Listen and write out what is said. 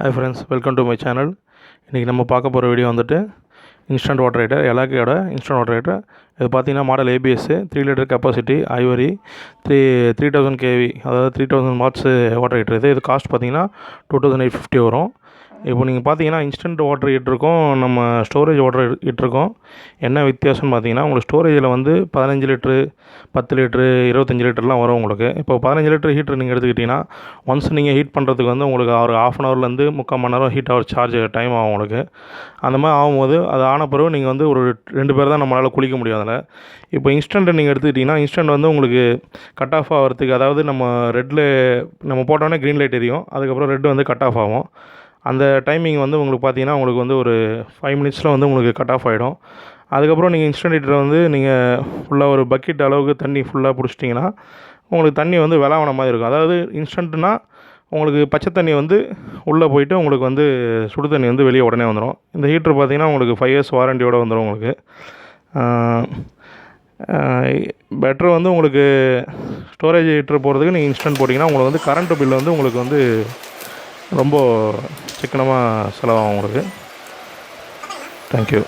Hi friends, welcome to my channel. இன்றைக்கி நம்ம பார்க்க போகிற வீடியோ வந்துட்டு இன்ஸ்டன்ட் வாட்டர் ஹீட்டர், எலாக்கையோட இன்ஸ்டன்ட் வாட்டர் ஹீட்டர். இது பார்த்திங்கன்னா model ABS 3 litre capacity, ivory 3000 kV, அதாவது 3000 வாட்ஸு வாட்டர் ஹீட்டர். இது காஸ்ட் பார்த்திங்கன்னா 2850 வரும். இப்போ நீங்கள் பார்த்தீங்கன்னா இன்ஸ்டன்ட் வாட்டர் ஹீட்டருக்கும் நம்ம ஸ்டோரேஜ் வாட்டர் ஹீட்டருக்கும் என்ன வித்தியாசம்னு பார்த்தீங்கன்னா, உங்களுக்கு ஸ்டோரேஜில் வந்து 15 லிட்ரு, 10 லிட்ரு, 25 லிட்டர்லாம் வரும் உங்களுக்கு. இப்போ 15 லிட்டர் ஹீட்டர் நீங்கள் எடுத்துக்கிட்டிங்கன்னா, ஒன்ஸ் நீங்கள் ஹீட் பண்ணுறதுக்கு வந்து உங்களுக்கு ஒரு ½ அன் ஹவர்லேருந்து 3/4 மணி நேரம் ஹீட் ஆகிற சார்ஜ் டைம் ஆகும் உங்களுக்கு. அந்த மாதிரி ஆகும்போது அது ஆன பிறகு நீங்கள் வந்து ஒரு 2 பேர் தான் நம்மளால் குளிக்க முடியும் அதில். இப்போ இன்ஸ்டன்ட் நீங்கள் எடுத்துக்கிட்டிங்கன்னா, இன்ஸ்டன்ட் வந்து உங்களுக்கு கட் ஆஃப் ஆகிறதுக்கு, அதாவது நம்ம ரெட்டில் நம்ம போட்டோன்னே க்ரீன் லைட் எரியும், அதுக்கப்புறம் ரெட் வந்து கட் ஆஃப் ஆகும். அந்த டைமிங் வந்து உங்களுக்கு பார்த்தீங்கன்னா, உங்களுக்கு வந்து ஒரு 5 மினிட்ஸில் வந்து உங்களுக்கு கட் ஆஃப் ஆகிடும். அதுக்கப்புறம் நீங்கள் இன்ஸ்டன்ட் ஹீட்டரை வந்து நீங்கள் ஃபுல்லாக ஒரு பக்கெட் அளவுக்கு தண்ணி ஃபுல்லாக பிடிச்சிட்டிங்கன்னா, உங்களுக்கு தண்ணி வந்து விளாவன மாதிரி இருக்கும். அதாவது இன்ஸ்டன்ட்னா உங்களுக்கு பச்சை தண்ணி வந்து உள்ளே போயிட்டு உங்களுக்கு வந்து சுடு தண்ணி வந்து வெளியே உடனே வந்துடும். இந்த ஹீட்ரு பார்த்திங்கன்னா உங்களுக்கு 5 இயர்ஸ் வாரண்டியோடு வந்துடும் உங்களுக்கு. பெட்ரு வந்து உங்களுக்கு ஸ்டோரேஜ் ஹீட்ரு போகிறதுக்கு நீங்கள் இன்ஸ்டன்ட் போட்டிங்கன்னா உங்களுக்கு வந்து கரண்ட்டு பில்லு வந்து உங்களுக்கு வந்து ரொம்ப சிக்கனமாக செலவாகும் உங்களுக்கு. தேங்க்யூ.